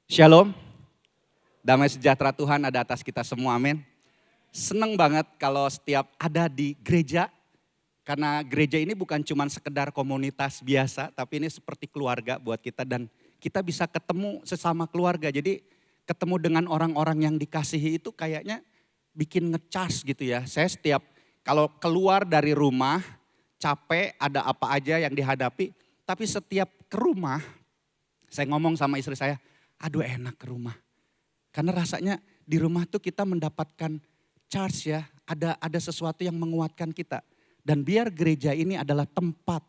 Shalom, damai sejahtera Tuhan ada atas kita semua, amin. Seneng banget kalau setiap ada di gereja, karena gereja ini bukan cuma sekedar komunitas biasa, tapi ini seperti keluarga buat kita dan kita bisa ketemu sesama keluarga. Jadi ketemu dengan orang-orang yang dikasihi itu kayaknya bikin ngecas gitu ya. Saya setiap kalau keluar dari rumah, capek ada apa aja yang dihadapi, tapi setiap ke rumah, saya ngomong sama istri saya, aduh enak ke rumah. Karena rasanya di rumah tuh kita mendapatkan charge ya, ada sesuatu yang menguatkan kita. Dan biar gereja ini adalah tempat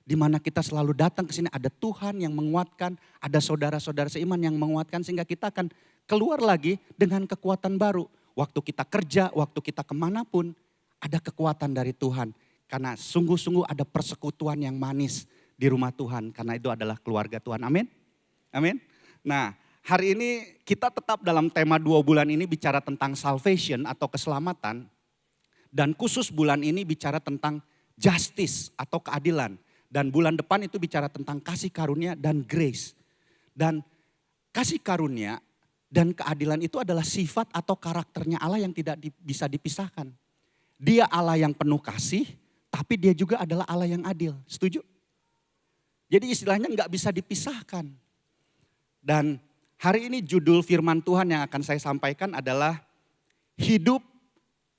di mana kita selalu datang ke sini, ada Tuhan yang menguatkan, ada saudara-saudara seiman yang menguatkan sehingga kita akan keluar lagi dengan kekuatan baru. Waktu kita kerja, waktu kita kemanapun, ada kekuatan dari Tuhan. Karena sungguh-sungguh ada persekutuan yang manis di rumah Tuhan, karena itu adalah keluarga Tuhan, amin. Amin. Nah, hari ini kita tetap dalam tema 2 bulan ini bicara tentang salvation atau keselamatan. Dan khusus bulan ini bicara tentang justice atau keadilan. Dan bulan depan itu bicara tentang kasih karunia dan grace. Dan kasih karunia dan keadilan itu adalah sifat atau karakternya Allah yang tidak bisa dipisahkan. Dia Allah yang penuh kasih, tapi dia juga adalah Allah yang adil. Setuju? Jadi istilahnya nggak bisa dipisahkan. Dan hari ini judul firman Tuhan yang akan saya sampaikan adalah hidup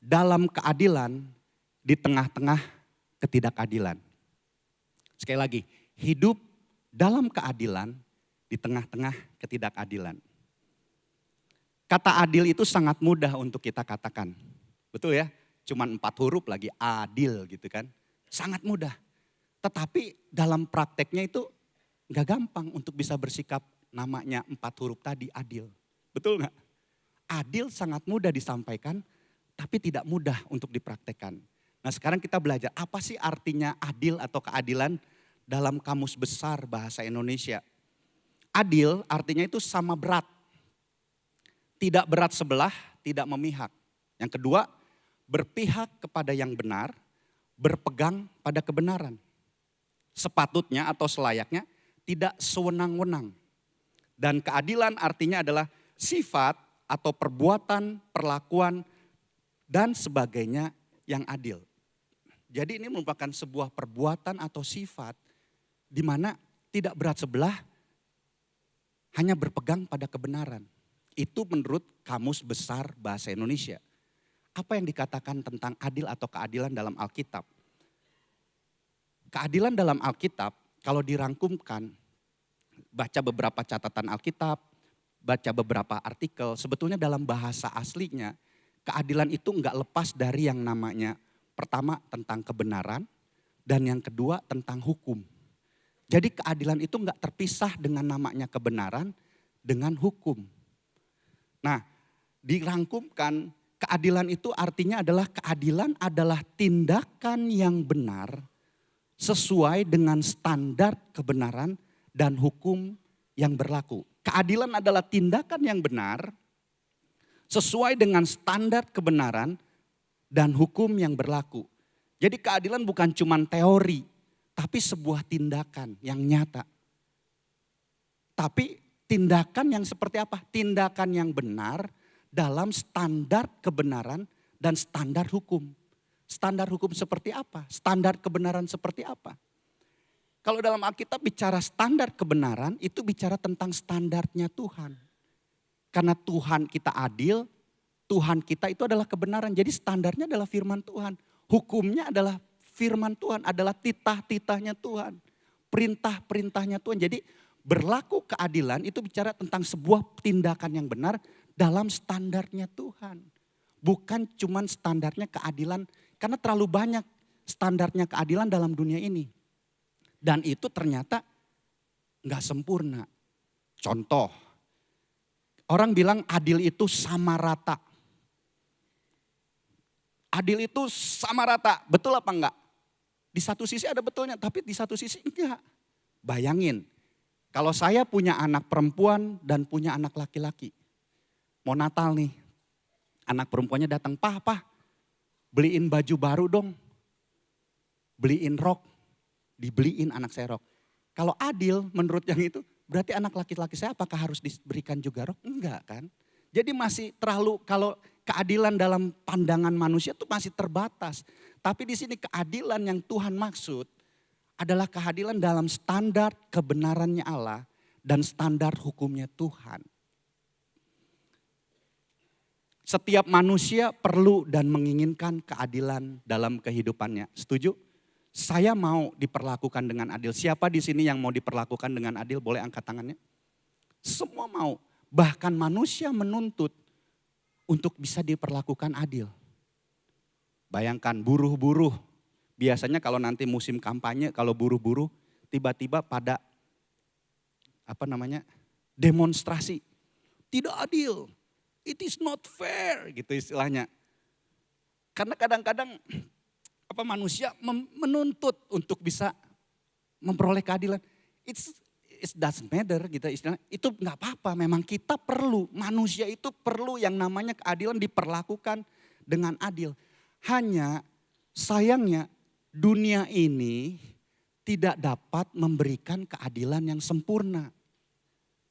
dalam keadilan di tengah-tengah ketidakadilan. Sekali lagi, hidup dalam keadilan di tengah-tengah ketidakadilan. Kata adil itu sangat mudah untuk kita katakan. Betul ya? Cuman 4 huruf lagi adil gitu kan. Sangat mudah. Tetapi dalam prakteknya itu gak gampang untuk bisa bersikap namanya 4 huruf tadi adil. Betul gak? Adil sangat mudah disampaikan tapi tidak mudah untuk dipraktekkan. Nah sekarang kita belajar apa sih artinya adil atau keadilan dalam kamus besar bahasa Indonesia. Adil artinya itu sama berat. Tidak berat sebelah, tidak memihak. Yang kedua, berpihak kepada yang benar, berpegang pada kebenaran. Sepatutnya atau selayaknya tidak sewenang-wenang. Dan keadilan artinya adalah sifat atau perbuatan, perlakuan, dan sebagainya yang adil. Jadi ini merupakan sebuah perbuatan atau sifat di mana tidak berat sebelah, hanya berpegang pada kebenaran. Itu menurut Kamus Besar Bahasa Indonesia. Apa yang dikatakan tentang adil atau keadilan dalam Alkitab? Keadilan dalam Alkitab kalau dirangkumkan, baca beberapa catatan Alkitab, baca beberapa artikel, sebetulnya dalam bahasa aslinya keadilan itu enggak lepas dari yang namanya pertama tentang kebenaran dan yang kedua tentang hukum. Jadi keadilan itu enggak terpisah dengan namanya kebenaran dengan hukum. Nah, dirangkumkan keadilan itu artinya adalah keadilan adalah tindakan yang benar sesuai dengan standar kebenaran dan hukum yang berlaku. Keadilan adalah tindakan yang benar sesuai dengan standar kebenaran dan hukum yang berlaku. Jadi keadilan bukan cuma teori, tapi sebuah tindakan yang nyata. Tapi tindakan yang seperti apa? Tindakan yang benar dalam standar kebenaran dan standar hukum. Standar hukum seperti apa? Standar kebenaran seperti apa? Kalau dalam Alkitab bicara standar kebenaran, itu bicara tentang standarnya Tuhan. Karena Tuhan kita adil, Tuhan kita itu adalah kebenaran. Jadi standarnya adalah firman Tuhan. Hukumnya adalah firman Tuhan, adalah titah-titahnya Tuhan. Perintah-perintahnya Tuhan. Jadi berlaku keadilan itu bicara tentang sebuah tindakan yang benar dalam standarnya Tuhan. Bukan cuma standarnya keadilan, karena terlalu banyak standarnya keadilan dalam dunia ini. Dan itu ternyata gak sempurna. Contoh, orang bilang adil itu sama rata. Adil itu sama rata, betul apa enggak? Di satu sisi ada betulnya, tapi di satu sisi enggak. Bayangin, kalau saya punya anak perempuan dan punya anak laki-laki. Mau Natal nih, anak perempuannya datang, Pah, beliin baju baru dong. Beliin rok. Dibeliin anak saya rok. Kalau adil menurut yang itu Berarti anak laki-laki saya apakah harus diberikan juga roh? Enggak kan. Jadi masih terlalu, kalau keadilan dalam pandangan manusia itu masih terbatas. Tapi di sini keadilan yang Tuhan maksud adalah keadilan dalam standar kebenarannya Allah dan standar hukumnya Tuhan. Setiap manusia perlu dan menginginkan keadilan dalam kehidupannya. Setuju? Saya mau diperlakukan dengan adil. Siapa di sini yang mau diperlakukan dengan adil? Boleh angkat tangannya? Semua mau. Bahkan manusia menuntut untuk bisa diperlakukan adil. Bayangkan buruh-buruh. Biasanya kalau nanti musim kampanye, kalau buruh-buruh tiba-tiba pada demonstrasi. Tidak adil. It is not fair gitu istilahnya. Karena kadang-kadang manusia menuntut untuk bisa memperoleh keadilan. It doesn't matter gitu istilahnya. Itu nggak apa-apa, memang kita perlu, manusia itu perlu yang namanya keadilan diperlakukan dengan adil. Hanya sayangnya dunia ini tidak dapat memberikan keadilan yang sempurna.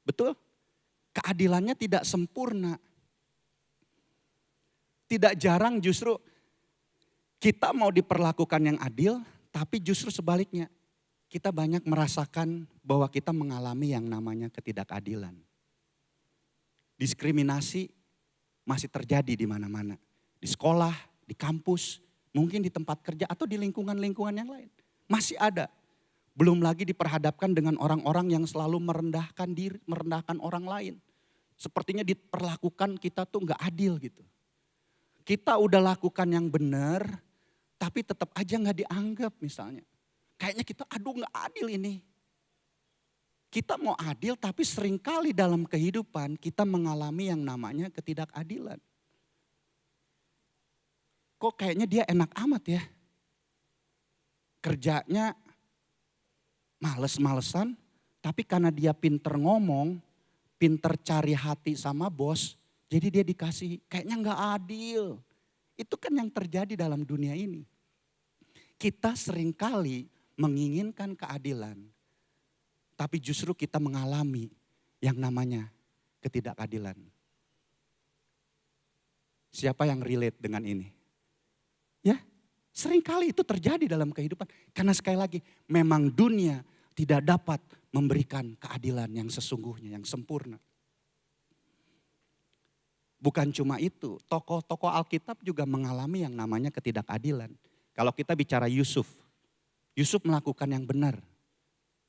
Betul? Keadilannya tidak sempurna. Tidak jarang justru kita mau diperlakukan yang adil, tapi justru sebaliknya. Kita banyak merasakan bahwa kita mengalami yang namanya ketidakadilan. Diskriminasi masih terjadi di mana-mana. Di sekolah, di kampus, mungkin di tempat kerja atau di lingkungan-lingkungan yang lain. Masih ada. Belum lagi diperhadapkan dengan orang-orang yang selalu merendahkan diri, merendahkan orang lain. Sepertinya diperlakukan kita tuh gak adil gitu. Kita udah lakukan yang benar, tapi tetap aja gak dianggap misalnya. Kayaknya kita gak adil ini. Kita mau adil tapi seringkali dalam kehidupan kita mengalami yang namanya ketidakadilan. Kok kayaknya dia enak amat ya. Kerjanya males-malesan, tapi karena dia pinter ngomong, pinter cari hati sama bos, jadi dia dikasih, kayaknya gak adil. Itu kan yang terjadi dalam dunia ini. Kita seringkali menginginkan keadilan, tapi justru kita mengalami yang namanya ketidakadilan. Siapa yang relate dengan ini? Ya, seringkali itu terjadi dalam kehidupan. Karena sekali lagi, memang dunia tidak dapat memberikan keadilan yang sesungguhnya, yang sempurna. Bukan cuma itu, tokoh-tokoh Alkitab juga mengalami yang namanya ketidakadilan. Kalau kita bicara Yusuf melakukan yang benar.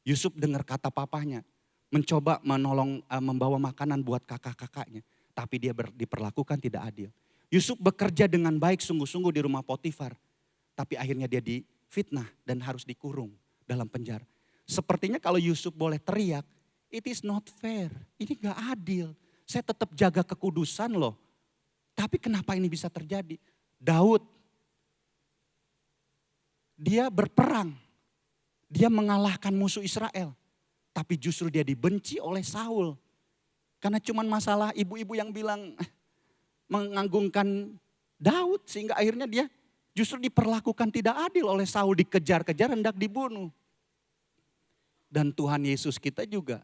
Yusuf dengar kata papahnya, mencoba menolong, membawa makanan buat kakak-kakaknya. Tapi dia diperlakukan tidak adil. Yusuf bekerja dengan baik sungguh-sungguh di rumah Potifar. Tapi akhirnya dia difitnah dan harus dikurung dalam penjara. Sepertinya kalau Yusuf boleh teriak, it is not fair, ini gak adil. Saya tetap jaga kekudusan loh. Tapi kenapa ini bisa terjadi? Daud, dia berperang. Dia mengalahkan musuh Israel. Tapi justru dia dibenci oleh Saul. Karena cuma masalah ibu-ibu yang bilang menganggungkan Daud. Sehingga akhirnya dia justru diperlakukan tidak adil oleh Saul. Dikejar-kejar hendak dibunuh. Dan Tuhan Yesus kita juga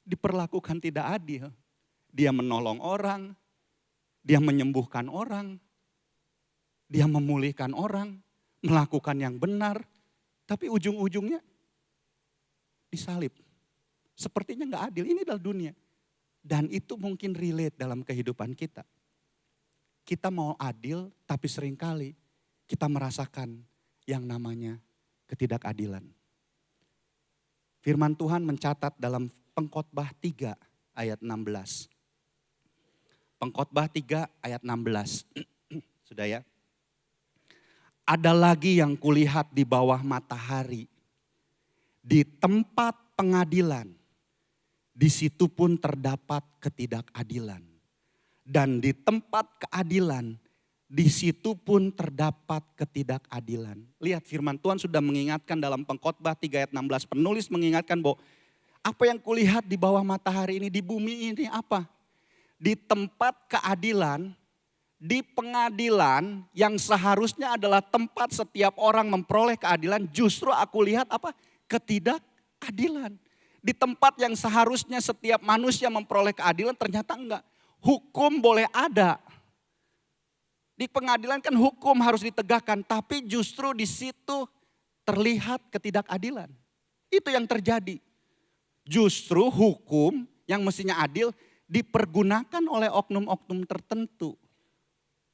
diperlakukan tidak adil. Dia menolong orang, dia menyembuhkan orang, dia memulihkan orang, melakukan yang benar. Tapi ujung-ujungnya disalib. Sepertinya gak adil, ini adalah dunia. Dan itu mungkin relate dalam kehidupan kita. Kita mau adil tapi seringkali kita merasakan yang namanya ketidakadilan. Firman Tuhan mencatat dalam Pengkhotbah 3 ayat 16. Pengkhotbah 3 ayat 16. Sudah ya. Ada lagi yang kulihat di bawah matahari. Di tempat pengadilan. Di situ pun terdapat ketidakadilan. Dan di tempat keadilan. Di situ pun terdapat ketidakadilan. Lihat firman Tuhan sudah mengingatkan dalam Pengkhotbah 3 ayat 16. Penulis mengingatkan bahwa apa yang kulihat di bawah matahari ini, di bumi ini apa? Di tempat keadilan, di pengadilan yang seharusnya adalah tempat setiap orang memperoleh keadilan, justru aku lihat apa? Ketidakadilan. Di tempat yang seharusnya setiap manusia memperoleh keadilan ternyata enggak. Hukum boleh ada. Di pengadilan kan hukum harus ditegakkan, tapi justru di situ terlihat ketidakadilan. Itu yang terjadi. Justru hukum yang mestinya adil dipergunakan oleh oknum-oknum tertentu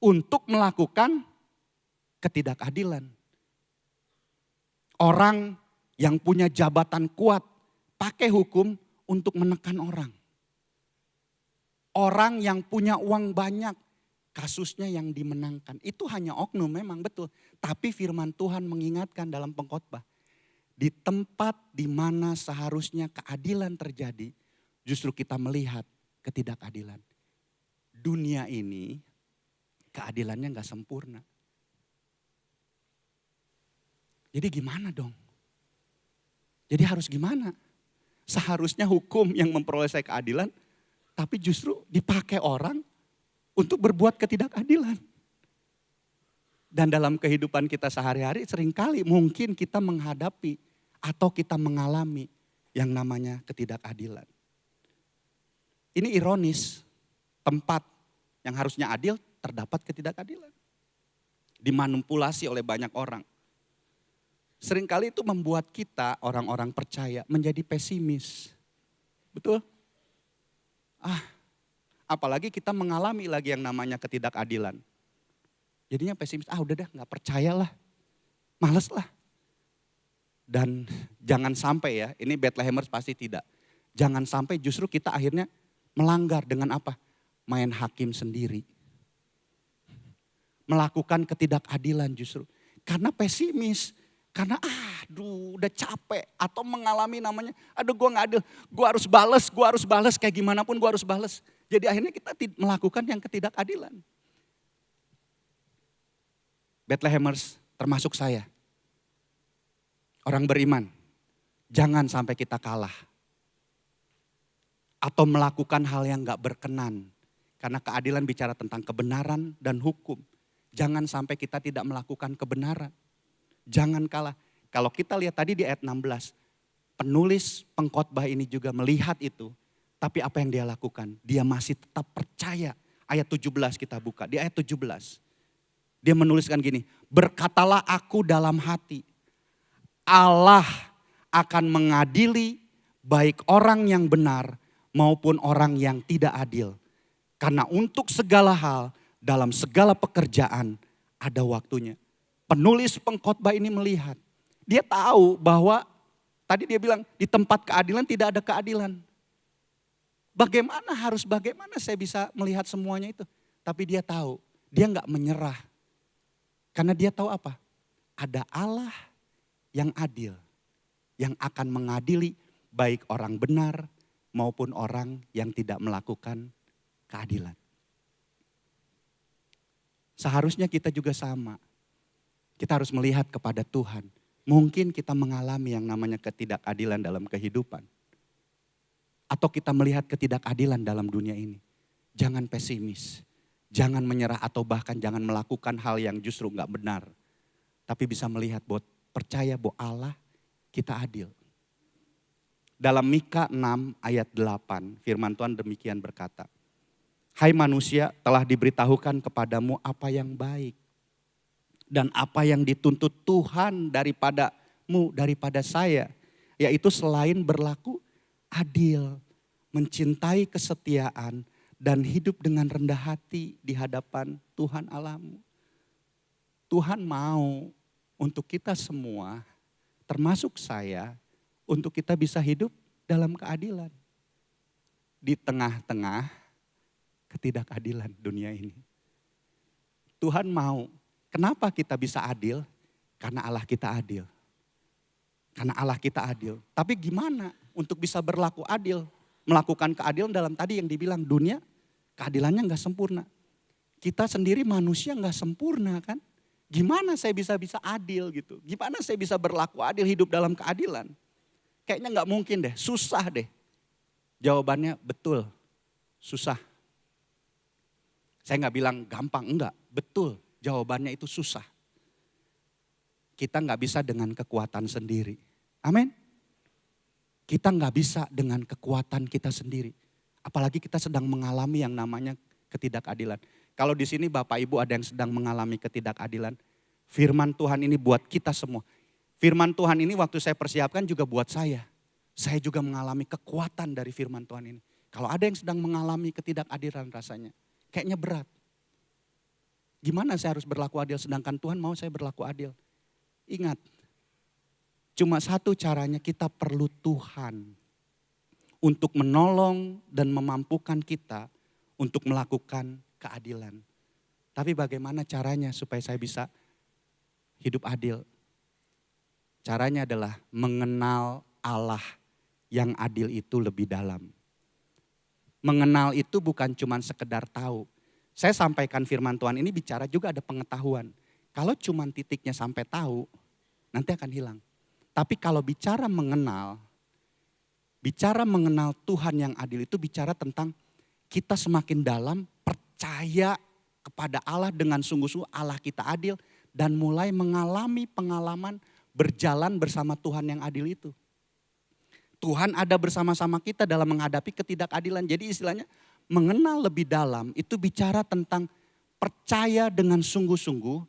untuk melakukan ketidakadilan. Orang yang punya jabatan kuat pakai hukum untuk menekan orang. Orang yang punya uang banyak kasusnya yang dimenangkan. Itu hanya oknum memang betul. Tapi firman Tuhan mengingatkan dalam pengkhotbah. Di tempat di mana seharusnya keadilan terjadi, justru kita melihat ketidakadilan. Dunia ini keadilannya gak sempurna. Jadi gimana dong? Jadi harus gimana? Seharusnya hukum yang memperoleh saya keadilan, tapi justru dipakai orang untuk berbuat ketidakadilan. Dan dalam kehidupan kita sehari-hari seringkali mungkin kita menghadapi atau kita mengalami yang namanya ketidakadilan. Ini ironis, tempat yang harusnya adil terdapat ketidakadilan. Dimanipulasi oleh banyak orang. Seringkali itu membuat kita orang-orang percaya menjadi pesimis. Betul? Apalagi kita mengalami lagi yang namanya ketidakadilan. Jadinya pesimis, udah dah gak percayalah. Males lah. Dan jangan sampai ya, ini Bethlehemers pasti tidak. Jangan sampai justru kita akhirnya melanggar dengan apa? Main hakim sendiri. Melakukan ketidakadilan justru. Karena pesimis. Karena udah capek. Atau mengalami namanya, gue gak adil. Gue harus bales. Kayak gimana pun gue harus bales. Jadi akhirnya kita melakukan yang ketidakadilan. Bethlehemers termasuk saya. Orang beriman. Jangan sampai kita kalah. Atau melakukan hal yang gak berkenan. Karena keadilan bicara tentang kebenaran dan hukum. Jangan sampai kita tidak melakukan kebenaran. Jangan kalah. Kalau kita lihat tadi di ayat 16. Penulis pengkhotbah ini juga melihat itu. Tapi apa yang dia lakukan? Dia masih tetap percaya. Ayat 17 kita buka. Di ayat 17. Dia menuliskan gini. Berkatalah aku dalam hati. Allah akan mengadili baik orang yang benar maupun orang yang tidak adil. Karena untuk segala hal dalam segala pekerjaan ada waktunya. Penulis pengkhotbah ini melihat. Dia tahu bahwa tadi dia bilang di tempat keadilan tidak ada keadilan. Bagaimana saya bisa melihat semuanya itu. Tapi dia tahu, dia gak menyerah. Karena dia tahu apa? Ada Allah yang adil. Yang akan mengadili baik orang benar maupun orang yang tidak melakukan keadilan. Seharusnya kita juga sama. Kita harus melihat kepada Tuhan. Mungkin kita mengalami yang namanya ketidakadilan dalam kehidupan. Atau kita melihat ketidakadilan dalam dunia ini. Jangan pesimis. Jangan menyerah atau bahkan jangan melakukan hal yang justru gak benar. Tapi bisa melihat bahwa percaya bahwa Allah kita adil. Dalam Mika 6 ayat 8 firman Tuhan demikian berkata. Hai manusia, telah diberitahukan kepadamu apa yang baik. Dan apa yang dituntut Tuhan daripada saya. Yaitu selain berlaku adil, mencintai kesetiaan, dan hidup dengan rendah hati di hadapan Tuhan Allahmu. Tuhan mau untuk kita semua, termasuk saya, untuk kita bisa hidup dalam keadilan. Di tengah-tengah ketidakadilan dunia ini. Tuhan mau, kenapa kita bisa adil? Karena Allah kita adil. Karena Allah kita adil. Tapi gimana untuk bisa berlaku adil? Melakukan keadilan dalam tadi yang dibilang dunia keadilannya gak sempurna. Kita sendiri manusia gak sempurna kan. Gimana saya bisa adil gitu. Gimana saya bisa berlaku adil hidup dalam keadilan. Kayaknya gak mungkin deh, susah deh. Jawabannya betul, susah. Saya gak bilang gampang, enggak. Betul, jawabannya itu susah. Kita gak bisa dengan kekuatan sendiri. Amin. Kita nggak bisa dengan kekuatan kita sendiri. Apalagi kita sedang mengalami yang namanya ketidakadilan. Kalau di sini Bapak Ibu ada yang sedang mengalami ketidakadilan, firman Tuhan ini buat kita semua. Firman Tuhan ini waktu saya persiapkan juga buat saya. Saya juga mengalami kekuatan dari firman Tuhan ini. Kalau ada yang sedang mengalami ketidakadilan rasanya, kayaknya berat. Gimana saya harus berlaku adil sedangkan Tuhan mau saya berlaku adil? Ingat, cuma satu caranya, kita perlu Tuhan untuk menolong dan memampukan kita untuk melakukan keadilan. Tapi bagaimana caranya supaya saya bisa hidup adil? Caranya adalah mengenal Allah yang adil itu lebih dalam. Mengenal itu bukan cuma sekedar tahu. Saya sampaikan firman Tuhan ini bicara juga ada pengetahuan. Kalau cuma titiknya sampai tahu, nanti akan hilang. Tapi kalau bicara mengenal Tuhan yang adil itu bicara tentang kita semakin dalam percaya kepada Allah dengan sungguh-sungguh Allah kita adil. Dan mulai mengalami pengalaman berjalan bersama Tuhan yang adil itu. Tuhan ada bersama-sama kita dalam menghadapi ketidakadilan. Jadi istilahnya mengenal lebih dalam itu bicara tentang percaya dengan sungguh-sungguh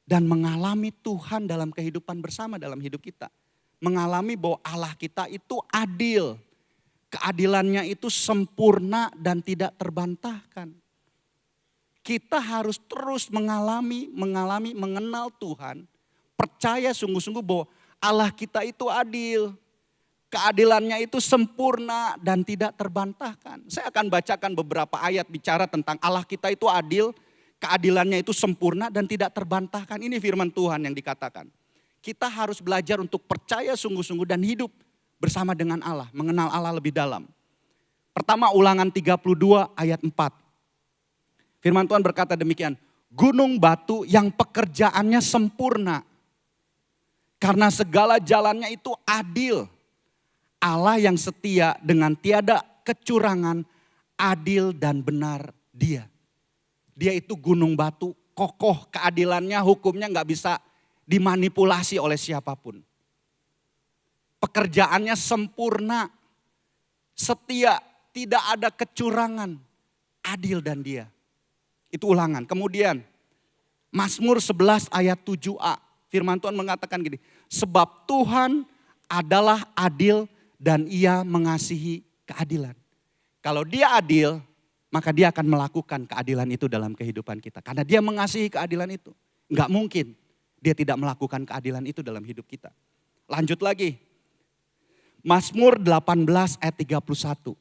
dan mengalami Tuhan dalam kehidupan bersama dalam hidup kita. Mengalami bahwa Allah kita itu adil. Keadilannya itu sempurna dan tidak terbantahkan. Kita harus terus mengenal Tuhan. Percaya sungguh-sungguh bahwa Allah kita itu adil. Keadilannya itu sempurna dan tidak terbantahkan. Saya akan bacakan beberapa ayat bicara tentang Allah kita itu adil. Keadilannya itu sempurna dan tidak terbantahkan. Ini firman Tuhan yang dikatakan. Kita harus belajar untuk percaya sungguh-sungguh dan hidup bersama dengan Allah. Mengenal Allah lebih dalam. Pertama Ulangan 32 ayat 4. Firman Tuhan berkata demikian. Gunung batu yang pekerjaannya sempurna. Karena segala jalannya itu adil. Allah yang setia dengan tiada kecurangan, adil dan benar Dia. Dia itu gunung batu, kokoh keadilannya, hukumnya gak bisa dimanipulasi oleh siapapun. Pekerjaannya sempurna, setia, tidak ada kecurangan, adil dan Dia. Itu Ulangan. Kemudian Mazmur 11 ayat 7a, firman Tuhan mengatakan gini, sebab Tuhan adalah adil dan Ia mengasihi keadilan. Kalau Dia adil, maka Dia akan melakukan keadilan itu dalam kehidupan kita. Karena Dia mengasihi keadilan itu. Enggak mungkin Dia tidak melakukan keadilan itu dalam hidup kita. Lanjut lagi. Mazmur 18 ayat 31.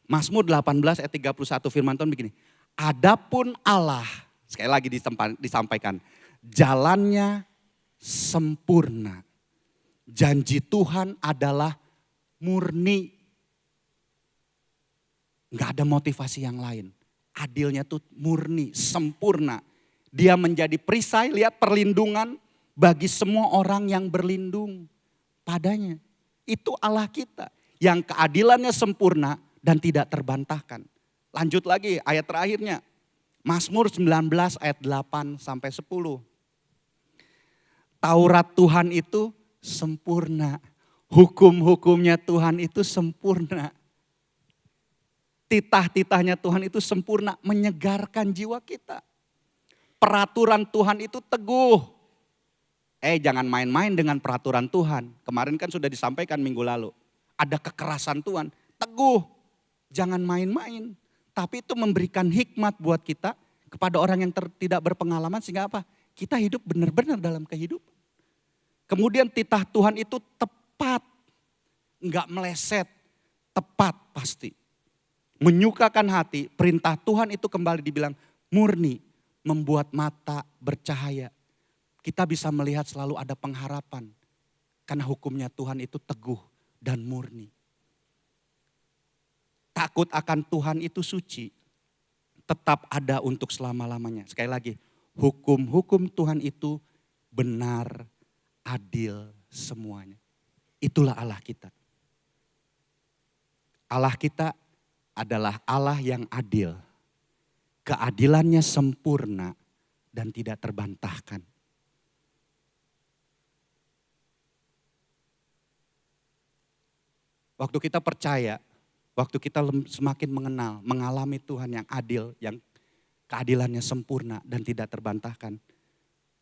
Mazmur 18 ayat 31 firman Tuhan begini. Adapun Allah, sekali lagi disampaikan, jalannya sempurna. Janji Tuhan adalah murni. Enggak ada motivasi yang lain. Adilnya tuh murni, sempurna. Dia menjadi perisai, lihat perlindungan bagi semua orang yang berlindung padanya. Itu Allah kita yang keadilannya sempurna dan tidak terbantahkan. Lanjut lagi ayat terakhirnya. Mazmur 19 ayat 8 sampai 10. Taurat Tuhan itu sempurna. Hukum-hukumnya Tuhan itu sempurna. Titah-titahnya Tuhan itu sempurna, menyegarkan jiwa kita. Peraturan Tuhan itu teguh. Jangan main-main dengan peraturan Tuhan. Kemarin kan sudah disampaikan minggu lalu. Ada kekerasan Tuhan, teguh. Jangan main-main. Tapi itu memberikan hikmat buat kita kepada orang yang tidak berpengalaman sehingga apa? Kita hidup benar-benar dalam kehidupan. Kemudian titah Tuhan itu tepat. Enggak meleset, tepat pasti. Menyukakan hati, perintah Tuhan itu kembali dibilang murni, membuat mata bercahaya. Kita bisa melihat selalu ada pengharapan. Karena hukumnya Tuhan itu teguh dan murni. Takut akan Tuhan itu suci, tetap ada untuk selama-lamanya. Sekali lagi, hukum-hukum Tuhan itu benar, adil semuanya. Itulah Allah kita. Allah kita adalah Allah yang adil. Keadilannya sempurna dan tidak terbantahkan. Waktu kita percaya, waktu kita semakin mengenal, mengalami Tuhan yang adil, yang keadilannya sempurna dan tidak terbantahkan.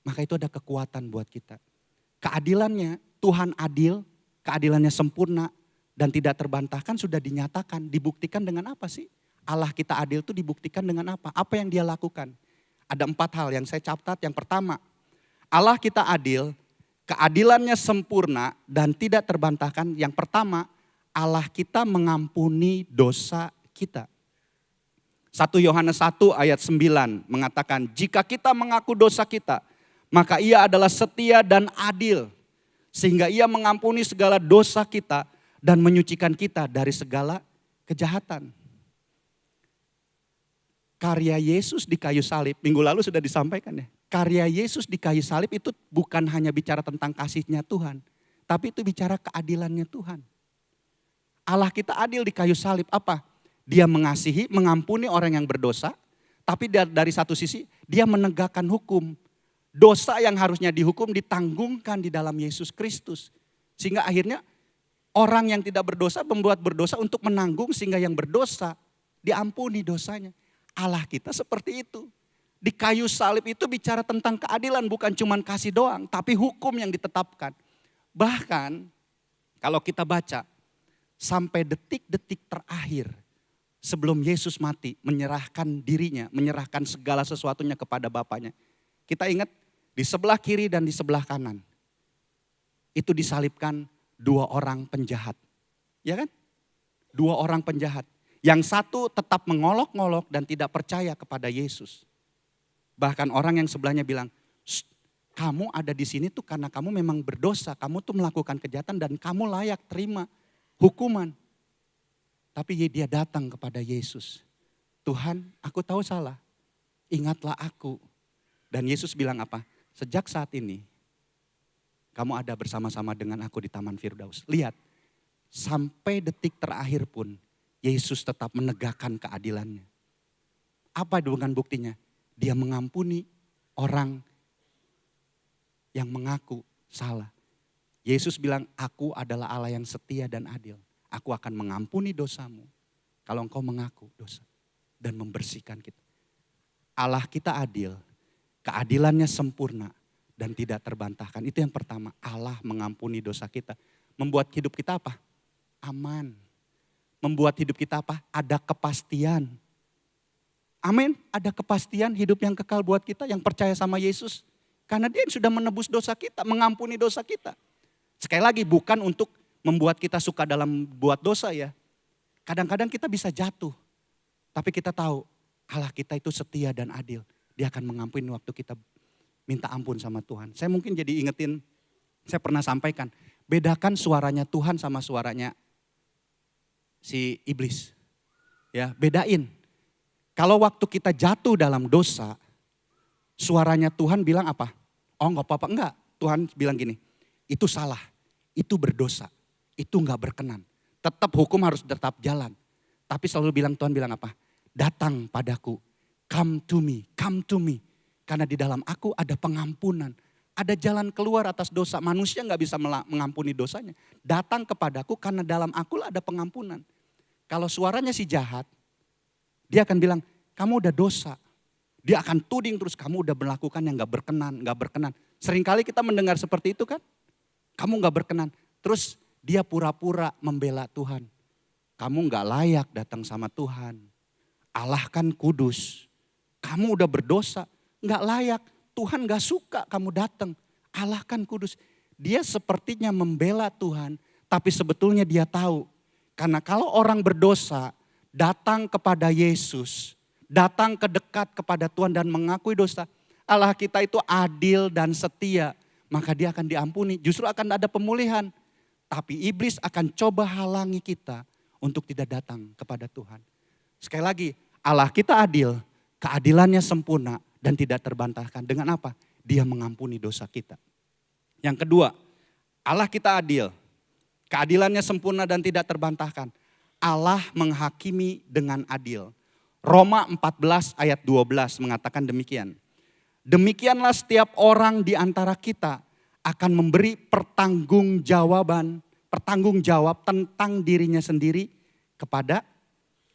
Maka itu ada kekuatan buat kita. Keadilannya, Tuhan adil, keadilannya sempurna dan tidak terbantahkan sudah dinyatakan, dibuktikan dengan apa sih? Allah kita adil itu dibuktikan dengan apa? Apa yang dia lakukan? Ada 4 hal yang saya catat. Yang pertama, Allah kita adil, keadilannya sempurna dan tidak terbantahkan. Yang pertama, Allah kita mengampuni dosa kita. 1 Yohanes 1 ayat 9 mengatakan, jika kita mengaku dosa kita, maka ia adalah setia dan adil. Sehingga ia mengampuni segala dosa kita dan menyucikan kita dari segala kejahatan. Karya Yesus di kayu salib, minggu lalu sudah disampaikan ya. Karya Yesus di kayu salib itu bukan hanya bicara tentang kasihnya Tuhan. Tapi itu bicara keadilannya Tuhan. Allah kita adil di kayu salib apa? Dia mengasihi, mengampuni orang yang berdosa. Tapi dari satu sisi dia menegakkan hukum. Dosa yang harusnya dihukum ditanggungkan di dalam Yesus Kristus. Sehingga akhirnya orang yang tidak berdosa membuat berdosa untuk menanggung sehingga yang berdosa diampuni dosanya. Allah kita seperti itu. Di kayu salib itu bicara tentang keadilan, bukan cuma kasih doang, tapi hukum yang ditetapkan. Bahkan kalau kita baca sampai detik-detik terakhir sebelum Yesus mati, menyerahkan dirinya, menyerahkan segala sesuatunya kepada Bapaknya. Kita ingat di sebelah kiri dan di sebelah kanan itu disalibkan 2 orang penjahat. Ya kan? 2 orang penjahat. Yang satu tetap mengolok-ngolok dan tidak percaya kepada Yesus. Bahkan orang yang sebelahnya bilang, kamu ada di sini tuh karena kamu memang berdosa. Kamu tuh melakukan kejahatan dan kamu layak terima hukuman. Tapi dia datang kepada Yesus. Tuhan, aku tahu salah. Ingatlah aku. Dan Yesus bilang apa? Sejak saat ini, kamu ada bersama-sama dengan aku di Taman Firdaus. Lihat, sampai detik terakhir pun, Yesus tetap menegakkan keadilannya. Apa dengan buktinya? Dia mengampuni orang yang mengaku salah. Yesus bilang, aku adalah Allah yang setia dan adil. Aku akan mengampuni dosamu kalau engkau mengaku dosa dan membersihkan kita. Allah kita adil, keadilannya sempurna dan tidak terbantahkan. Itu yang pertama, Allah mengampuni dosa kita. Membuat hidup kita apa? Aman. Membuat hidup kita apa? Ada kepastian. Amin, ada kepastian hidup yang kekal buat kita yang percaya sama Yesus. Karena dia yang sudah menebus dosa kita, mengampuni dosa kita. Sekali lagi bukan untuk membuat kita suka dalam buat dosa ya. Kadang-kadang kita bisa jatuh. Tapi kita tahu Allah kita itu setia dan adil. Dia akan mengampuni waktu kita minta ampun sama Tuhan. Saya mungkin jadi ingetin, saya pernah sampaikan. Bedakan suaranya Tuhan sama suaranya si iblis. Ya, bedain. Kalau waktu kita jatuh dalam dosa, suaranya Tuhan bilang apa? Oh enggak apa-apa, enggak. Tuhan bilang gini, itu salah, itu berdosa, itu enggak berkenan. Tetap hukum harus tetap jalan. Tapi selalu Tuhan bilang apa? Datang padaku, come to me, come to me. Karena di dalam aku ada pengampunan. Ada jalan keluar atas dosa. Manusia enggak bisa mengampuni dosanya. Datang kepadaku karena dalam aku ada pengampunan. Kalau suaranya si jahat, dia akan bilang, kamu udah dosa. Dia akan tuding terus, kamu udah melakukan yang gak berkenan, gak berkenan. Seringkali kita mendengar seperti itu kan. Kamu gak berkenan. Terus dia pura-pura membela Tuhan. Kamu gak layak datang sama Tuhan. Allah kan kudus. Kamu udah berdosa, gak layak. Tuhan gak suka kamu datang. Allah kan kudus. Dia sepertinya membela Tuhan, tapi sebetulnya dia tahu. Karena kalau orang berdosa, datang kepada Yesus, datang ke dekat kepada Tuhan dan mengakui dosa. Allah kita itu adil dan setia, maka dia akan diampuni. Justru akan ada pemulihan. Tapi iblis akan coba halangi kita untuk tidak datang kepada Tuhan. Sekali lagi, Allah kita adil, keadilannya sempurna dan tidak terbantahkan. Dengan apa? Dia mengampuni dosa kita. Yang kedua, Allah kita adil, keadilannya sempurna dan tidak terbantahkan. Allah menghakimi dengan adil. Roma 14 ayat 12 mengatakan demikian. Demikianlah setiap orang di antara kita akan memberi pertanggungjawaban bertanggung jawab tentang dirinya sendiri kepada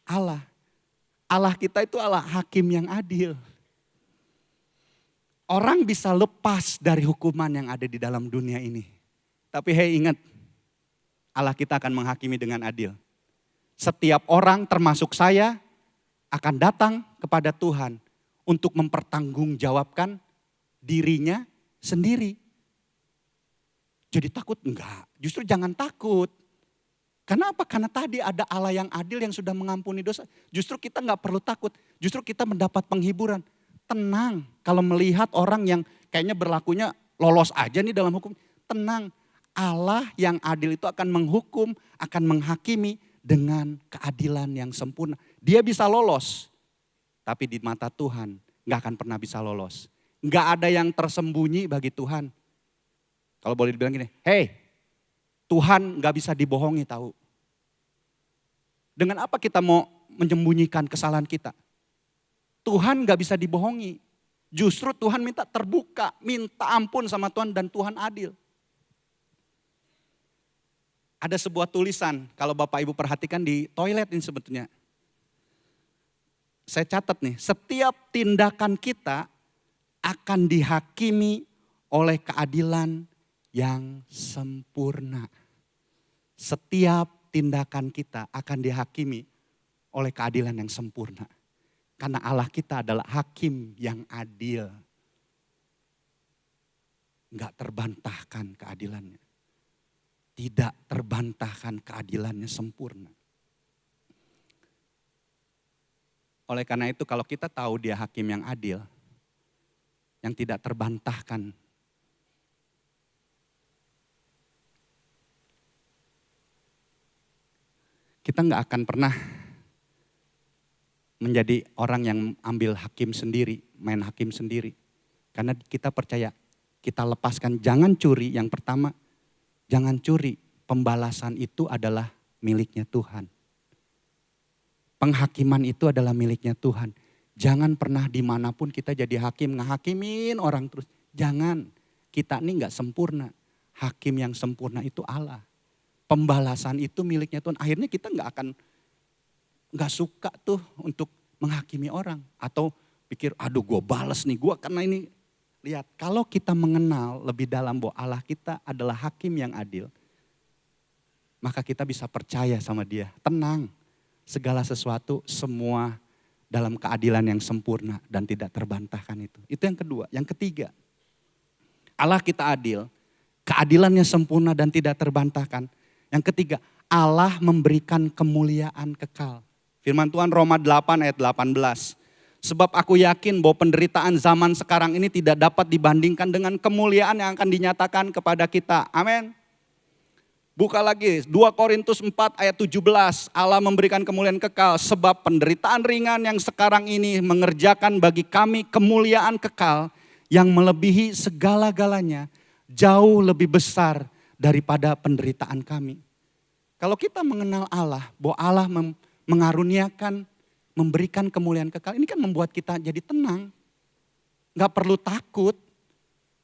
Allah. Allah kita itu Allah hakim yang adil. Orang bisa lepas dari hukuman yang ada di dalam dunia ini. Tapi ingat, Allah kita akan menghakimi dengan adil. Setiap orang termasuk saya akan datang kepada Tuhan untuk mempertanggungjawabkan dirinya sendiri. Jadi takut? Enggak, justru jangan takut. Kenapa? Karena tadi ada Allah yang adil yang sudah mengampuni dosa. Justru kita enggak perlu takut, justru kita mendapat penghiburan. Tenang, kalau melihat orang yang kayaknya berlakunya lolos aja nih dalam hukum. Tenang, Allah yang adil itu akan menghukum, akan menghakimi dengan keadilan yang sempurna. Dia bisa lolos, tapi di mata Tuhan enggak akan pernah bisa lolos. Enggak ada yang tersembunyi bagi Tuhan. Kalau boleh dibilang gini, Tuhan gak bisa dibohongi tahu. Dengan apa kita mau menyembunyikan kesalahan kita? Tuhan gak bisa dibohongi. Justru Tuhan minta terbuka, minta ampun sama Tuhan dan Tuhan adil. Ada sebuah tulisan, kalau Bapak Ibu perhatikan di toilet ini sebetulnya. Saya catat nih, setiap tindakan kita akan dihakimi oleh keadilan yang sempurna. Setiap tindakan kita akan dihakimi oleh keadilan yang sempurna. Karena Allah kita adalah hakim yang adil. Enggak terbantahkan keadilannya. Tidak terbantahkan keadilannya sempurna. Oleh karena itu kalau kita tahu dia hakim yang adil, yang tidak terbantahkan, kita nggak akan pernah menjadi orang yang ambil hakim sendiri, main hakim sendiri. Karena kita percaya, kita lepaskan jangan curi yang pertama, jangan curi. Pembalasan itu adalah miliknya Tuhan. Penghakiman itu adalah miliknya Tuhan. Jangan pernah dimanapun kita jadi hakim, ngehakimin orang terus. Jangan, kita ini nggak sempurna. Hakim yang sempurna itu Allah. Pembalasan itu miliknya Tuhan. Akhirnya kita nggak suka tuh untuk menghakimi orang. Atau pikir, aduh gue balas nih, gue karena ini. Lihat, kalau kita mengenal lebih dalam bahwa Allah kita adalah hakim yang adil. Maka kita bisa percaya sama dia. Tenang, segala sesuatu semua dalam keadilan yang sempurna dan tidak terbantahkan itu. Itu yang kedua. Yang ketiga, Allah kita adil, keadilannya sempurna dan tidak terbantahkan. Yang ketiga, Allah memberikan kemuliaan kekal. Firman Tuhan Roma 8 ayat 18. Sebab aku yakin bahwa penderitaan zaman sekarang ini tidak dapat dibandingkan dengan kemuliaan yang akan dinyatakan kepada kita. Amin. Buka lagi 2 Korintus 4 ayat 17. Allah memberikan kemuliaan kekal. Sebab penderitaan ringan yang sekarang ini mengerjakan bagi kami kemuliaan kekal yang melebihi segala-galanya. Jauh lebih besar daripada penderitaan kami. Kalau kita mengenal Allah, bahwa Allah mengaruniakan, memberikan kemuliaan kekal, ini kan membuat kita jadi tenang. Gak perlu takut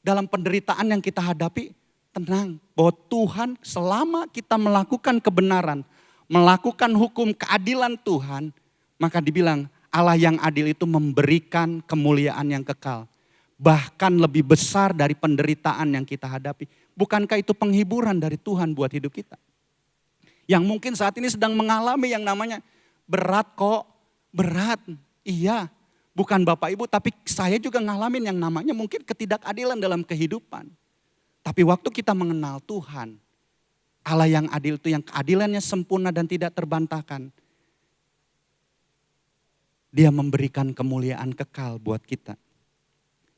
dalam penderitaan yang kita hadapi, tenang. Bahwa Tuhan selama kita melakukan kebenaran, melakukan hukum keadilan Tuhan, maka dibilang Allah yang adil itu memberikan kemuliaan yang kekal. Bahkan lebih besar dari penderitaan yang kita hadapi. Bukankah itu penghiburan dari Tuhan buat hidup kita? Yang mungkin saat ini sedang mengalami yang namanya berat kok, berat. Iya, bukan Bapak Ibu, tapi saya juga ngalamin yang namanya mungkin ketidakadilan dalam kehidupan. Tapi waktu kita mengenal Tuhan, Allah yang adil itu yang keadilannya sempurna dan tidak terbantahkan. Dia memberikan kemuliaan kekal buat kita.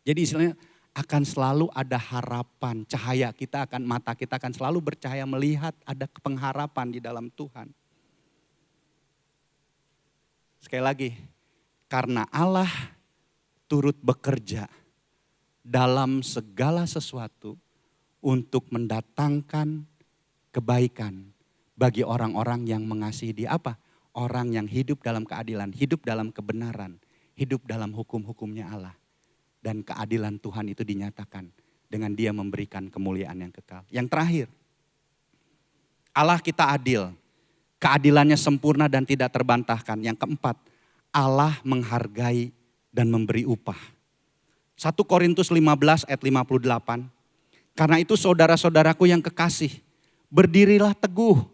Jadi istilahnya akan selalu ada harapan, cahaya kita akan, mata kita akan selalu bercahaya melihat ada pengharapan di dalam Tuhan. Sekali lagi, karena Allah turut bekerja dalam segala sesuatu untuk mendatangkan kebaikan bagi orang-orang yang mengasihi Dia. Apa? Orang yang hidup dalam keadilan, hidup dalam kebenaran, hidup dalam hukum-hukumnya Allah. Dan keadilan Tuhan itu dinyatakan dengan Dia memberikan kemuliaan yang kekal. Yang terakhir, Allah kita adil. Keadilannya sempurna dan tidak terbantahkan. Yang keempat, Allah menghargai dan memberi upah. 1 Korintus 15 ayat 58. Karena itu saudara-saudaraku yang kekasih, berdirilah teguh,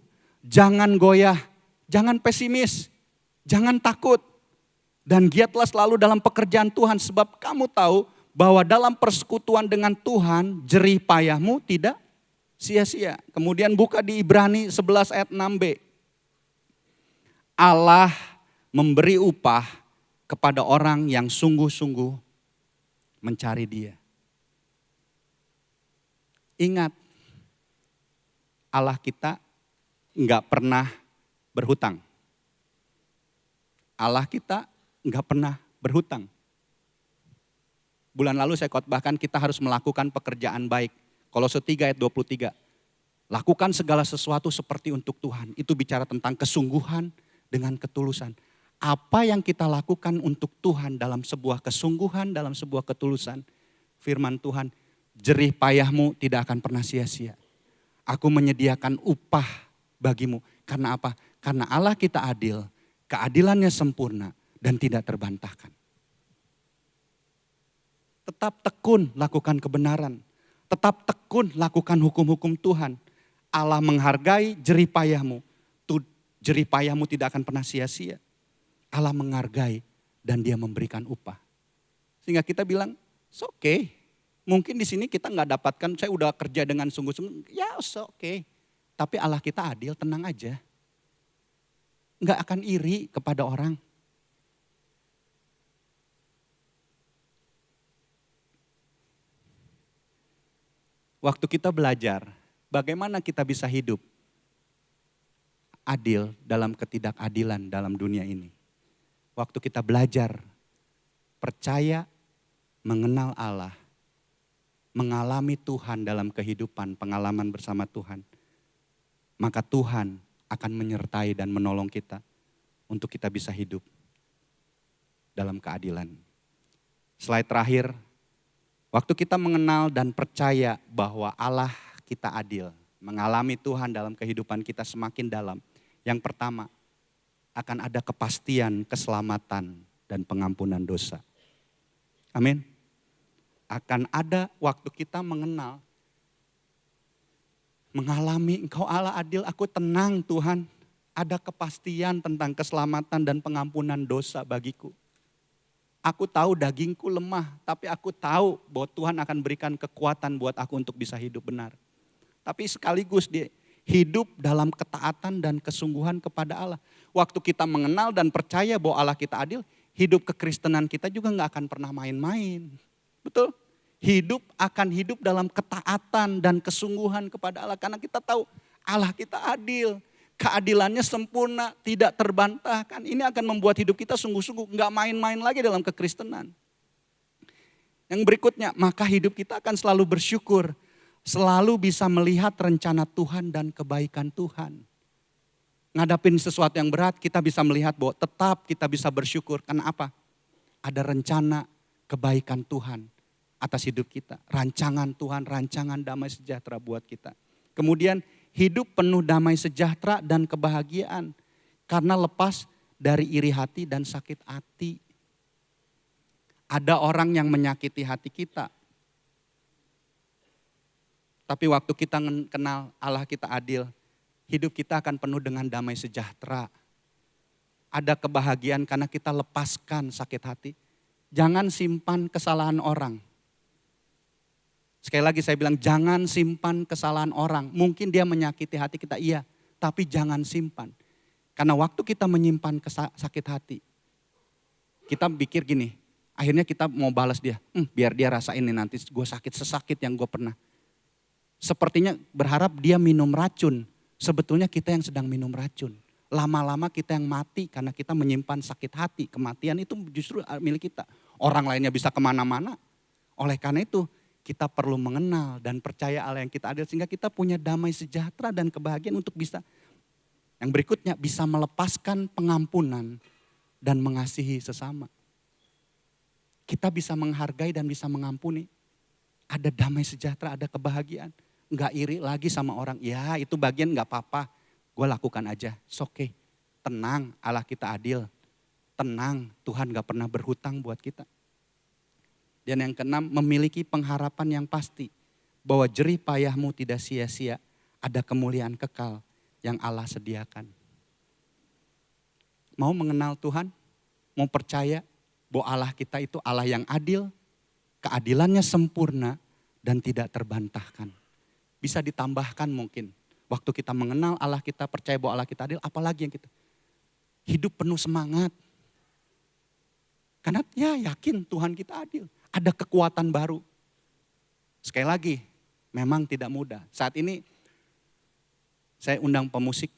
jangan goyah, jangan pesimis, jangan takut. Dan giatlah selalu dalam pekerjaan Tuhan sebab kamu tahu bahwa dalam persekutuan dengan Tuhan jerih payahmu tidak sia-sia. Kemudian buka di Ibrani 11 ayat 6b. Allah memberi upah kepada orang yang sungguh-sungguh mencari Dia. Ingat, Allah kita enggak pernah berhutang. Allah kita enggak pernah berhutang. Bulan lalu saya khotbahkan kita harus melakukan pekerjaan baik. Kolose 3 ayat 23. Lakukan segala sesuatu seperti untuk Tuhan. Itu bicara tentang kesungguhan dengan ketulusan. Apa yang kita lakukan untuk Tuhan dalam sebuah kesungguhan, dalam sebuah ketulusan. Firman Tuhan, jerih payahmu tidak akan pernah sia-sia. Aku menyediakan upah bagimu. Karena apa? Karena Allah kita adil, keadilannya sempurna dan tidak terbantahkan. Tetap tekun lakukan kebenaran. Tetap tekun lakukan hukum-hukum Tuhan. Allah menghargai jerih payahmu. Jerih payahmu tidak akan pernah sia-sia. Allah menghargai dan Dia memberikan upah. Sehingga kita bilang, it's okay. Mungkin di sini kita nggak dapatkan, saya udah kerja dengan sungguh-sungguh. Ya it's okay. Tapi Allah kita adil, tenang aja. Nggak akan iri kepada orang. Waktu kita belajar, bagaimana kita bisa hidup adil dalam ketidakadilan dalam dunia ini. Waktu kita belajar, percaya, mengenal Allah, mengalami Tuhan dalam kehidupan, pengalaman bersama Tuhan. Maka Tuhan akan menyertai dan menolong kita untuk kita bisa hidup dalam keadilan. Slide terakhir, waktu kita mengenal dan percaya bahwa Allah kita adil, mengalami Tuhan dalam kehidupan kita semakin dalam. Yang pertama, akan ada kepastian keselamatan dan pengampunan dosa. Amin. Akan ada waktu kita mengenal, mengalami Engkau Allah adil, aku tenang Tuhan. Ada kepastian tentang keselamatan dan pengampunan dosa bagiku. Aku tahu dagingku lemah, tapi aku tahu bahwa Tuhan akan berikan kekuatan buat aku untuk bisa hidup benar. Tapi sekaligus dia hidup dalam ketaatan dan kesungguhan kepada Allah. Waktu kita mengenal dan percaya bahwa Allah kita adil, hidup kekristenan kita juga gak akan pernah main-main. Betul? Akan hidup dalam ketaatan dan kesungguhan kepada Allah. Karena kita tahu Allah kita adil. Keadilannya sempurna, tidak terbantahkan. Ini akan membuat hidup kita sungguh-sungguh gak main-main lagi dalam kekristenan. Yang berikutnya, maka hidup kita akan selalu bersyukur. Selalu bisa melihat rencana Tuhan dan kebaikan Tuhan. Ngadapin sesuatu yang berat, kita bisa melihat bahwa tetap kita bisa bersyukur. Karena apa? Ada rencana kebaikan Tuhan atas hidup kita. Rancangan Tuhan, rancangan damai sejahtera buat kita. Kemudian hidup penuh damai sejahtera dan kebahagiaan. Karena lepas dari iri hati dan sakit hati. Ada orang yang menyakiti hati kita. Tapi waktu kita kenal Allah kita adil, hidup kita akan penuh dengan damai sejahtera. Ada kebahagiaan karena kita lepaskan sakit hati. Jangan simpan kesalahan orang. Sekali lagi saya bilang jangan simpan kesalahan orang. Mungkin dia menyakiti hati kita, iya. Tapi jangan simpan. Karena waktu kita menyimpan sakit hati, kita pikir gini, akhirnya kita mau balas dia. Biar dia rasain nih nanti gue sakit sesakit yang gue pernah. Sepertinya berharap dia minum racun. Sebetulnya kita yang sedang minum racun. Lama-lama kita yang mati karena kita menyimpan sakit hati. Kematian itu justru milik kita. Orang lainnya bisa kemana-mana. Oleh karena itu kita perlu mengenal dan percaya Allah yang kita adil. Sehingga kita punya damai sejahtera dan kebahagiaan untuk bisa. Yang berikutnya bisa melepaskan pengampunan dan mengasihi sesama. Kita bisa menghargai dan bisa mengampuni. Ada damai sejahtera, ada kebahagiaan. nggak iri lagi sama orang. Ya itu bagian nggak apa-apa, gue lakukan aja. It's okay. Tenang, Allah kita adil. Tenang, Tuhan gak pernah berhutang buat kita. Dan yang keenam, memiliki pengharapan yang pasti. Bahwa jerih payahmu tidak sia-sia, ada kemuliaan kekal yang Allah sediakan. Mau mengenal Tuhan, mau percaya bahwa Allah kita itu Allah yang adil, keadilannya sempurna dan tidak terbantahkan. Bisa ditambahkan mungkin, waktu kita mengenal Allah kita, percaya bahwa Allah kita adil, apalagi yang kita hidup penuh semangat. Karena ya yakin Tuhan kita adil. Ada kekuatan baru. Sekali lagi, memang tidak mudah. Saat ini saya undang pemusik.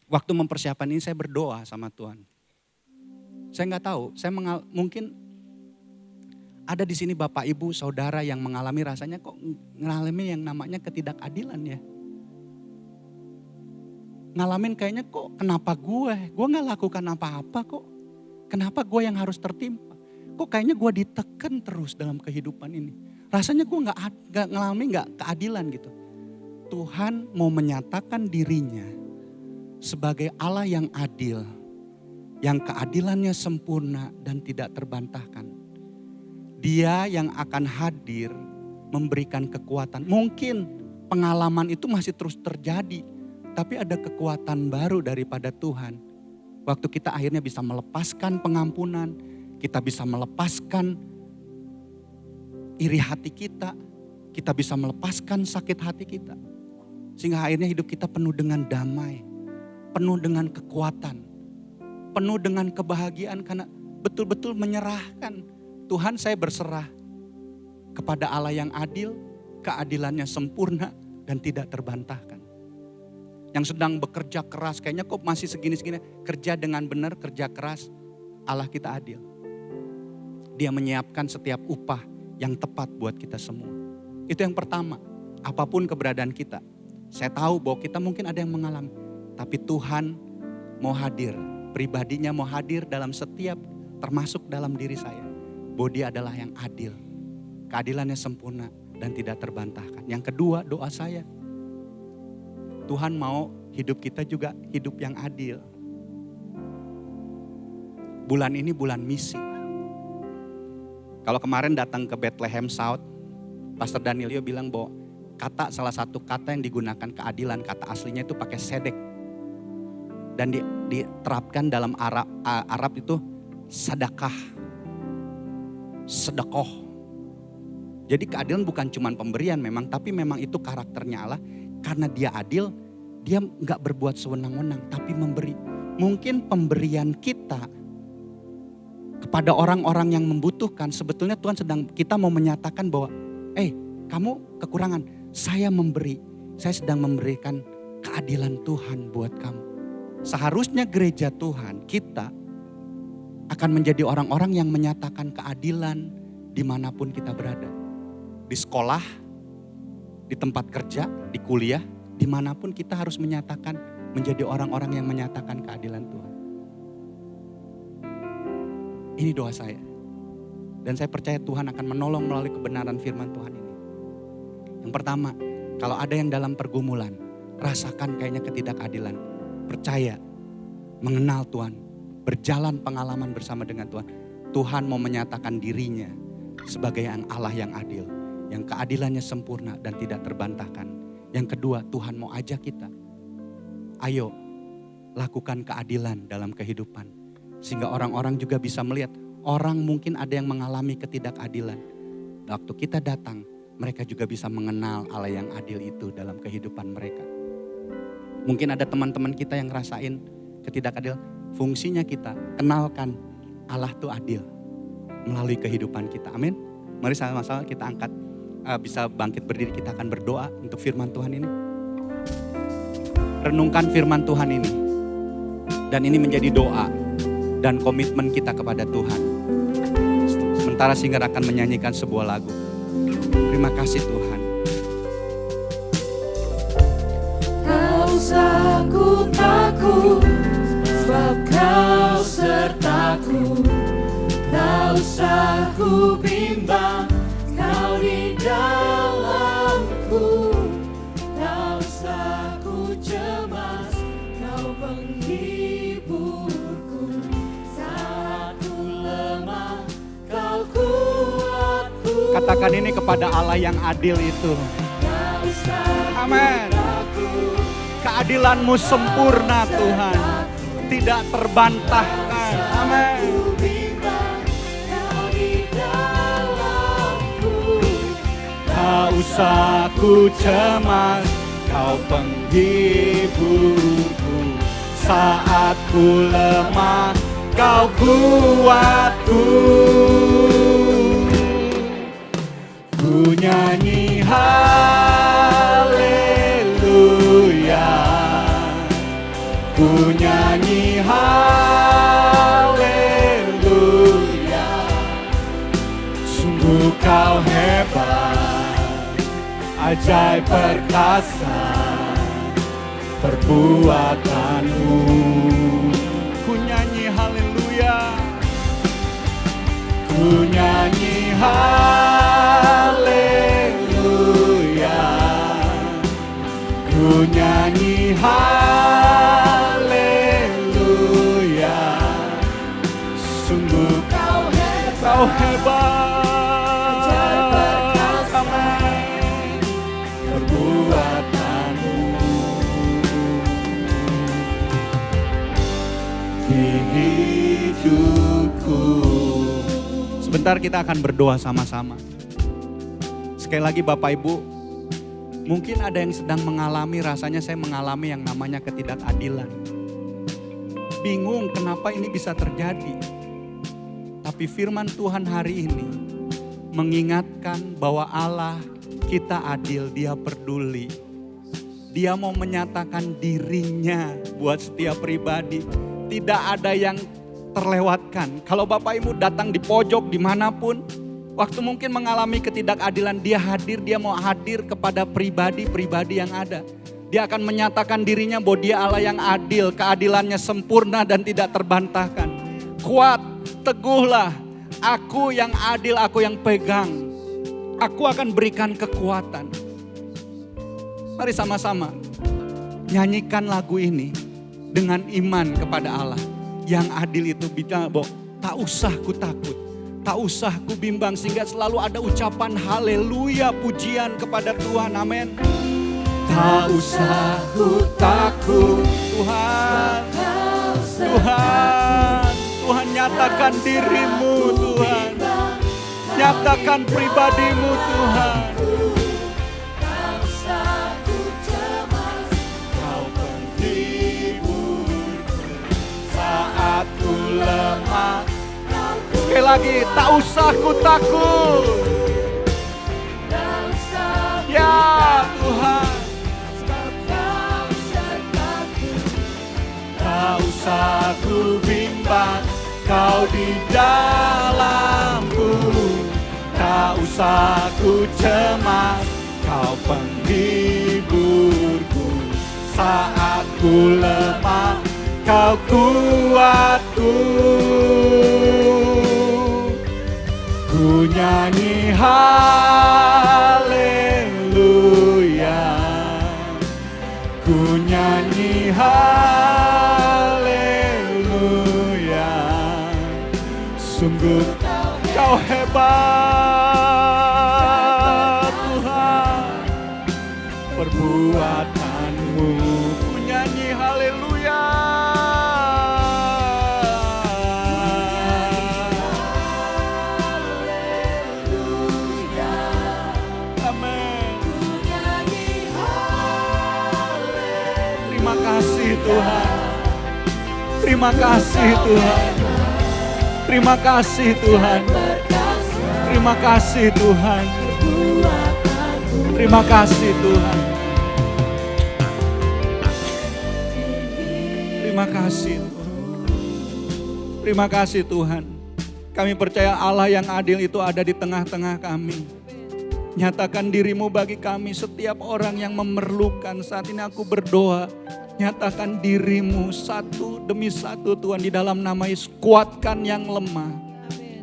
Waktu mempersiapkan ini saya berdoa sama Tuhan. Saya nggak tahu, mungkin ada di sini Bapak Ibu Saudara yang mengalami rasanya kok mengalami yang namanya ketidakadilan ya. Ngalamin kayaknya kok kenapa gue nggak lakukan apa-apa kok. Kenapa gue yang harus tertimpa? Kok kayaknya gue ditekan terus dalam kehidupan ini. Rasanya gue nggak ngalamin nggak keadilan gitu. Tuhan mau menyatakan dirinya sebagai Allah yang adil. Yang keadilannya sempurna dan tidak terbantahkan. Dia yang akan hadir memberikan kekuatan. Mungkin pengalaman itu masih terus terjadi. Tapi ada kekuatan baru daripada Tuhan. Waktu kita akhirnya bisa melepaskan pengampunan, kita bisa melepaskan iri hati kita bisa melepaskan sakit hati kita. Sehingga akhirnya hidup kita penuh dengan damai, penuh dengan kekuatan, penuh dengan kebahagiaan karena betul-betul menyerahkan. Tuhan saya berserah kepada Allah yang adil, keadilannya sempurna dan tidak terbantahkan. Yang sedang bekerja keras, kayaknya kok masih segini-segini. Kerja dengan benar, kerja keras, Allah kita adil. Dia menyiapkan setiap upah yang tepat buat kita semua. Itu yang pertama, apapun keberadaan kita. Saya tahu bahwa kita mungkin ada yang mengalami. Tapi Tuhan mau hadir, pribadinya mau hadir dalam setiap, termasuk dalam diri saya. Bahwa dia adalah yang adil. Keadilannya sempurna dan tidak terbantahkan. Yang kedua, doa saya. Tuhan mau hidup kita juga hidup yang adil. Bulan ini bulan misi. Kalau kemarin datang ke Bethlehem South, Pastor Danilio bilang bahwa salah satu kata yang digunakan keadilan, kata aslinya itu pakai sedek. Dan diterapkan dalam Arab itu sedekah. Sedekah. Jadi keadilan bukan cuma pemberian memang, tapi memang itu karakternya Allah. Karena dia adil, dia gak berbuat sewenang-wenang, tapi memberi. Mungkin pemberian kita kepada orang-orang yang membutuhkan, sebetulnya Tuhan kita mau menyatakan bahwa, kamu kekurangan, saya memberi. Saya sedang memberikan keadilan Tuhan buat kamu. Seharusnya gereja Tuhan, kita akan menjadi orang-orang yang menyatakan keadilan dimanapun kita berada. Di sekolah, di tempat kerja, di kuliah, dimanapun kita harus menyatakan, menjadi orang-orang yang menyatakan keadilan Tuhan. Ini doa saya. Dan saya percaya Tuhan akan menolong melalui kebenaran firman Tuhan ini. Yang pertama, kalau ada yang dalam pergumulan, rasakan kayaknya ketidakadilan. Percaya, mengenal Tuhan, berjalan pengalaman bersama dengan Tuhan. Tuhan mau menyatakan dirinya sebagai Allah yang adil. Yang keadilannya sempurna dan tidak terbantahkan. Yang kedua, Tuhan mau ajak kita. Ayo, lakukan keadilan dalam kehidupan. Sehingga orang-orang juga bisa melihat. Orang mungkin ada yang mengalami ketidakadilan. Waktu kita datang, mereka juga bisa mengenal Allah yang adil itu dalam kehidupan mereka. Mungkin ada teman-teman kita yang ngerasain ketidakadilan. Fungsinya kita, kenalkan Allah tuh adil. Melalui kehidupan kita, amin. Mari sama-sama kita angkat. Bisa bangkit berdiri, kita akan berdoa untuk firman Tuhan ini. Renungkan firman Tuhan ini. Dan ini menjadi doa dan komitmen kita kepada Tuhan. Sementara singer akan menyanyikan sebuah lagu. Terima kasih Tuhan. Tak usah ku takut, sebab kau sertaku. Tak usah ku bimbang, kau di dalamku. Katakan ini kepada Allah yang adil itu. Amin. Keadilanmu sempurna Tuhan, tidak terbantahkan. Amin. Tak usah ku cemas, Kau penghiburku. Saat ku lemah, Kau kuatku. Ku nyanyi haleluya, ku nyanyi haleluya. Sungguh Kau hebat, ajaib perkasa perbuatanmu. Ku nyanyi haleluya, ku nyanyi haleluya, ku nyanyi haleluya. Sungguh Kau hebat, amin, perbuatanmu di hidupku. Sebentar kita akan berdoa sama-sama. Sekali lagi Bapak Ibu, mungkin ada yang sedang mengalami, rasanya saya mengalami yang namanya ketidakadilan. Bingung kenapa ini bisa terjadi. Tapi firman Tuhan hari ini mengingatkan bahwa Allah kita adil, Dia peduli. Dia mau menyatakan dirinya buat setiap pribadi. Tidak ada yang terlewatkan. Kalau Bapak Ibu datang di pojok dimanapun, waktu mungkin mengalami ketidakadilan, Dia hadir, Dia mau hadir kepada pribadi-pribadi yang ada. Dia akan menyatakan dirinya bahwa Dia Allah yang adil, keadilannya sempurna dan tidak terbantahkan. Kuat, teguhlah, aku yang adil, aku yang pegang. Aku akan berikan kekuatan. Mari sama-sama nyanyikan lagu ini dengan iman kepada Allah. Yang adil itu bilang bahwa tak usah ku takut, tak usah ku bimbang, sehingga selalu ada ucapan haleluya, pujian kepada Tuhan, amin. Tak usah ku takut, Tuhan, Tuhan, Tuhan nyatakan dirimu Tuhan, nyatakan pribadimu Tuhan. Lemah. Sekali lagi, tak usah ku takut. Ya Tuhan, tak usah ku bimbang, Kau di dalamku. Tak usah ku cemas, Kau penghiburku. Saat ku lemah, Kau kuatku. Ku nyanyi haleluya, ku nyanyi haleluya. Sungguh Kau hebat Tuhan, perbuatanmu. Ku nyanyi haleluya. Terima kasih Tuhan, terima kasih Tuhan, terima kasih Tuhan, terima kasih Tuhan, terima kasih Tuhan, terima kasih Tuhan, terima kasih Tuhan. Kami percaya Allah yang adil itu ada di tengah-tengah kami. Nyatakan dirimu bagi kami, setiap orang yang memerlukan. Saat ini aku berdoa, nyatakan dirimu satu demi satu Tuhan di dalam nama Yesus. Kuatkan yang lemah,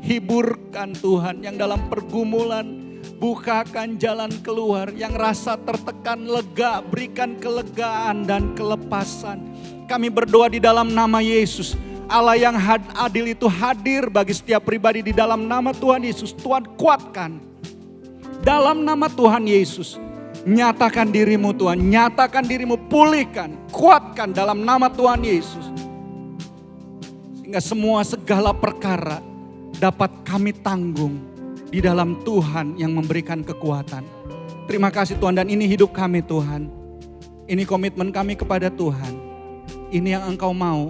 hiburkan Tuhan yang dalam pergumulan, bukakan jalan keluar. Yang rasa tertekan lega, berikan kelegaan dan kelepasan. Kami berdoa di dalam nama Yesus. Allah yang adil itu hadir bagi setiap pribadi di dalam nama Tuhan Yesus. Tuhan kuatkan, Dalam nama Tuhan Yesus, nyatakan dirimu Tuhan, nyatakan dirimu, pulihkan, kuatkan dalam nama Tuhan Yesus. Sehingga semua segala perkara dapat kami tanggung di dalam Tuhan yang memberikan kekuatan. Terima kasih Tuhan, dan ini hidup kami Tuhan. Ini komitmen kami kepada Tuhan. Ini yang Engkau mau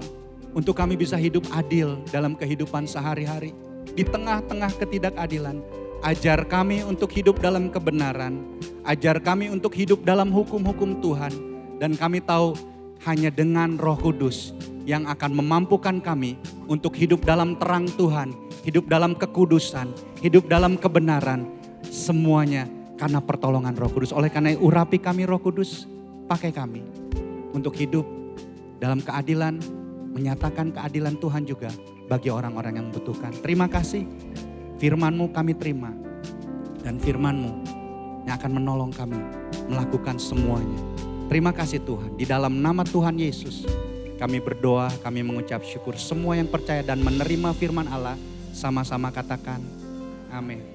untuk kami bisa hidup adil dalam kehidupan sehari-hari. Di tengah-tengah ketidakadilan, ajar kami untuk hidup dalam kebenaran. Ajar kami untuk hidup dalam hukum-hukum Tuhan. Dan kami tahu hanya dengan Roh Kudus yang akan memampukan kami untuk hidup dalam terang Tuhan, hidup dalam kekudusan, hidup dalam kebenaran. Semuanya karena pertolongan Roh Kudus. Oleh karena urapi kami Roh Kudus, pakai kami untuk hidup dalam keadilan, menyatakan keadilan Tuhan juga bagi orang-orang yang membutuhkan. Terima kasih, firman-Mu kami terima. Dan firman-Mu yang akan menolong kami melakukan semuanya. Terima kasih Tuhan, di dalam nama Tuhan Yesus kami berdoa, kami mengucap syukur. Semua yang percaya dan menerima firman Allah sama-sama katakan amin.